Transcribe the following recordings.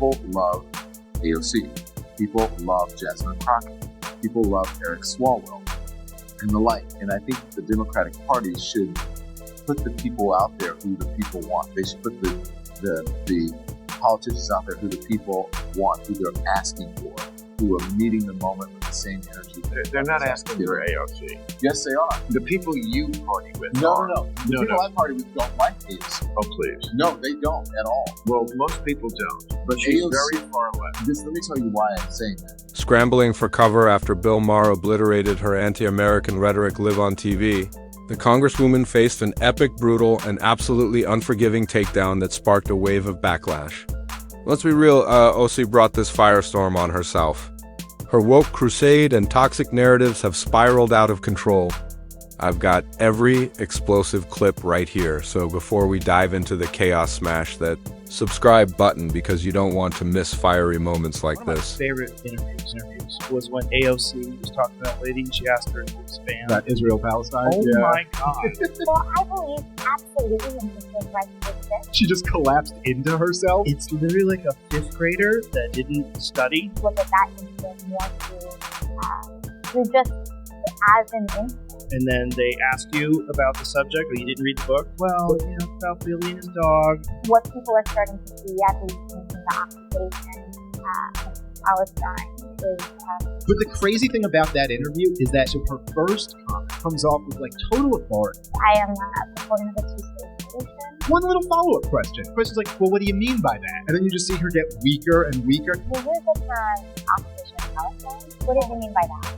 People love AOC. People love Jasmine Crockett. People love Eric Swalwell and the like. And I think the Democratic Party should put the people out there who the people want. They should put the politicians out there who the people want, who they're asking for, who are meeting the moment with the same energy. They're not asking for AOC. Yes, they are. The people you party with No. are. The people I party with don't like AOC. Oh, please. No, they don't at all. Well, most people don't. But she's AOC very far left. Let me tell you why I'm saying that. Scrambling for cover after Bill Maher obliterated her anti-American rhetoric live on TV, the Congresswoman faced an epic, brutal, and absolutely unforgiving takedown that sparked a wave of backlash. Let's be real, OC brought this firestorm on herself. Her woke crusade and toxic narratives have spiraled out of control. I've got every explosive clip right here, so before we dive into the chaos, smash that subscribe button because you don't want to miss fiery moments like this. One of my favorite interviews was when AOC was talking to that lady and she asked her to expand. That Israel-Palestine? Oh my God. Well, I believe absolutely in the right to exist. She just collapsed into herself? It's literally like a fifth grader that didn't study. Look at that instant more to just as an instant. And then they ask you about the subject, or you didn't read the book. Well, you know, about Billy and his dog. What people are starting to see, at least in the occupation of Palestine, is... But the crazy thing about that interview is that her first comment comes off with like total authority. I am a proponent of a two-state solution. One little follow-up question. The question's like, well, what do you mean by that? And then you just see her get weaker and weaker. Well, here's the term occupation of Palestine. What does it mean by that?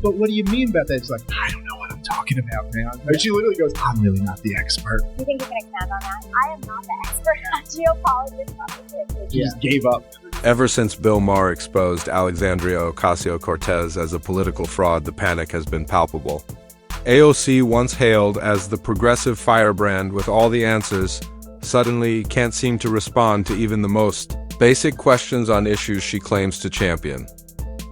But what do you mean by that? It's like, I don't know what I'm talking about, man. And she literally goes, I'm really not the expert. Do you think you can expand on that? I am not the expert on geopolitics. She just gave up. Ever since Bill Maher exposed Alexandria Ocasio-Cortez as a political fraud, the panic has been palpable. AOC, once hailed as the progressive firebrand with all the answers, suddenly can't seem to respond to even the most basic questions on issues she claims to champion.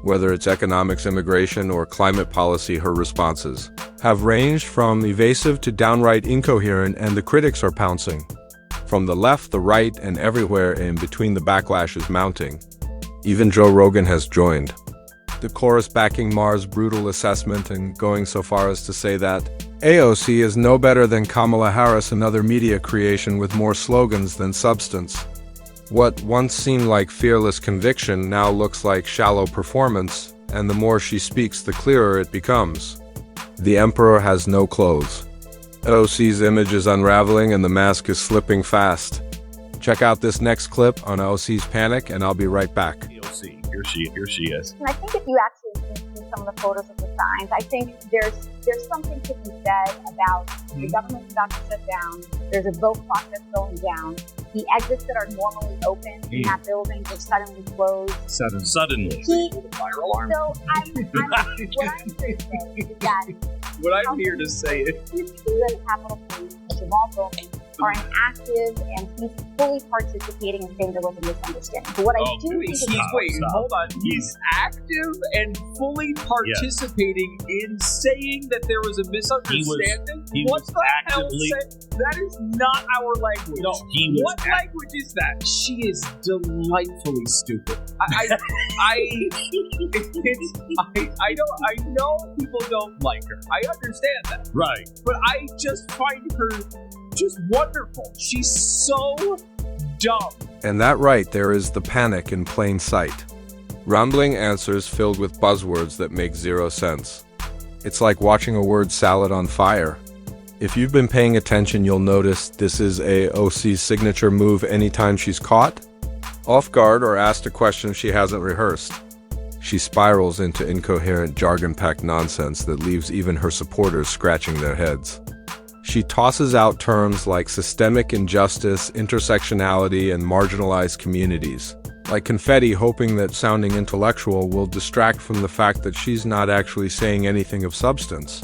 Whether it's economics, immigration, or climate policy, her responses have ranged from evasive to downright incoherent, and the critics are pouncing. From the left, the right, and everywhere in between, the backlash is mounting. Even Joe Rogan has joined the chorus backing Maher's brutal assessment and going so far as to say that AOC is no better than Kamala Harris, another media creation with more slogans than substance. What once seemed like fearless conviction now looks like shallow performance, and the more she speaks, the clearer it becomes. The emperor has no clothes. AOC's image is unraveling and the mask is slipping fast. Check out this next clip on AOC's panic, and I'll be right back. AOC, here she is. And I think if you actually see some of the photos of the signs, I think there's something to be said about the government's about to shut down. There's a vote clock that's going down. The exits that are normally open in that building are suddenly closed. Suddenly. Fire alarm. So what I'm here to say is that What I'm here to say is the U.S. Capitol Police, Jamal Bowman, are an active and peacefully participating in saying there was a misunderstanding. But what I do think is hold on. He's active and fully participating in saying that there was a misunderstanding. What the hell? That is not our language. No, what language is that? She is delightfully stupid. I know people don't like her. I understand that. right. But I just find her just wonderful. She's so dumb. And that right there is the panic in plain sight. Rambling answers filled with buzzwords that make zero sense. It's like watching a word salad on fire. If you've been paying attention, you'll notice this is AOC's signature move anytime she's caught off guard or asked a question she hasn't rehearsed. She spirals into incoherent, jargon-packed nonsense that leaves even her supporters scratching their heads. She tosses out terms like systemic injustice, intersectionality, and marginalized communities, like confetti, hoping that sounding intellectual will distract from the fact that she's not actually saying anything of substance.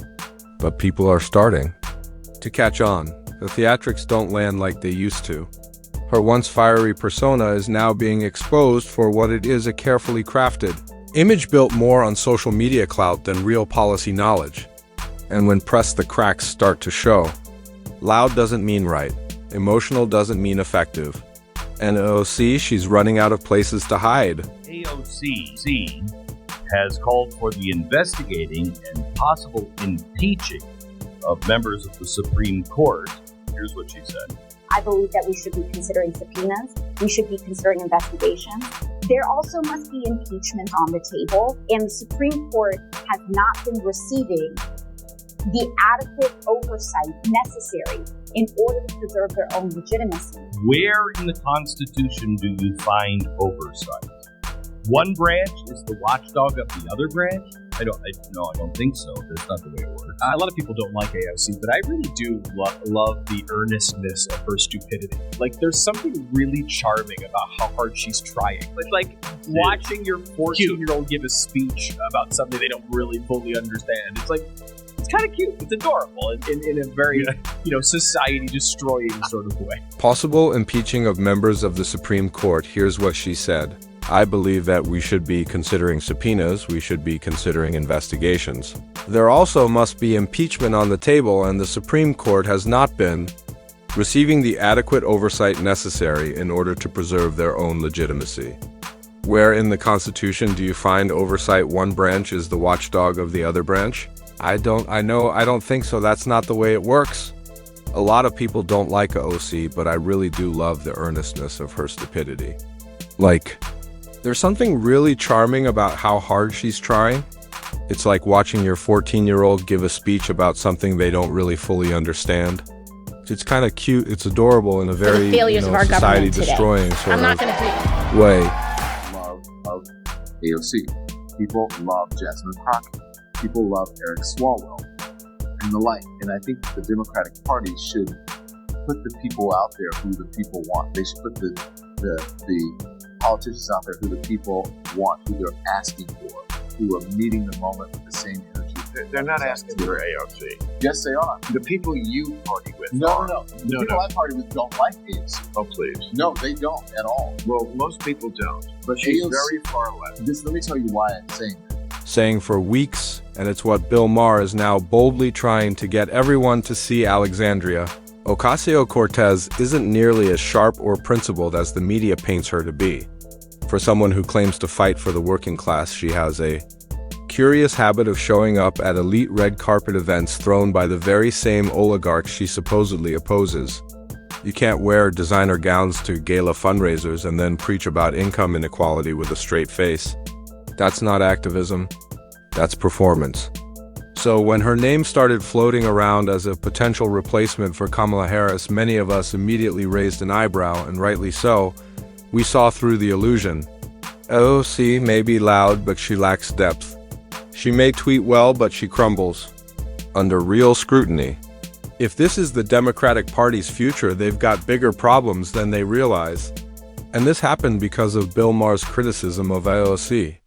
But people are starting to catch on. The theatrics don't land like they used to. Her once fiery persona is now being exposed for what it is, a carefully crafted image built more on social media clout than real policy knowledge. And when pressed, the cracks start to show. Loud doesn't mean right. Emotional doesn't mean effective. And AOC, she's running out of places to hide. AOC has called for the investigating and possible impeaching of members of the Supreme Court. Here's what she said. I believe that we should be considering subpoenas. We should be considering investigations. There also must be impeachment on the table, and the Supreme Court has not been receiving the adequate oversight necessary in order to preserve their own legitimacy. Where in the Constitution do you find oversight? One branch is the watchdog of the other branch? I don't think so. That's not the way it works. A lot of people don't like AOC, but I really do love the earnestness of her stupidity. Like, there's something really charming about how hard she's trying. Like watching your 14-year-old give a speech about something they don't really fully understand. It's like, it's kind of cute. It's adorable in a very, society-destroying sort of way. Possible impeaching of members of the Supreme Court. Here's what she said. I believe that we should be considering subpoenas, we should be considering investigations. There also must be impeachment on the table, and the Supreme Court has not been receiving the adequate oversight necessary in order to preserve their own legitimacy. Where in the Constitution do you find oversight? One branch is the watchdog of the other branch? I don't think so. That's not the way it works. A lot of people don't like AOC, but I really do love the earnestness of her stupidity. There's something really charming about how hard she's trying. It's like watching your 14-year-old give a speech about something they don't really fully understand. It's kind of cute, it's adorable in a very society-destroying sort of way. Love of AOC. People love Jasmine Crockett. People love Eric Swalwell and the like. And I think the Democratic Party should put the people out there who the people want. They should put the politicians out there who the people want, who they're asking for, who are meeting the moment with the same energy. They're not asking for AOC. Yes, they are. The people you party with No. The people I party with don't like AOC. Oh, please. No, they don't at all. Well, most people don't. But she's AOC, very far left. Let me tell you why I'm saying that. Saying for weeks, and it's what Bill Maher is now boldly trying to get everyone to see. Alexandria Ocasio-Cortez isn't nearly as sharp or principled as the media paints her to be. For someone who claims to fight for the working class, she has a curious habit of showing up at elite red carpet events thrown by the very same oligarchs she supposedly opposes. You can't wear designer gowns to gala fundraisers and then preach about income inequality with a straight face. That's not activism, that's performance. So when her name started floating around as a potential replacement for Kamala Harris, many of us immediately raised an eyebrow, and rightly so. We saw through the illusion. AOC may be loud, but she lacks depth. She may tweet well, but she crumbles under real scrutiny. If this is the Democratic Party's future, they've got bigger problems than they realize. And this happened because of Bill Maher's criticism of AOC.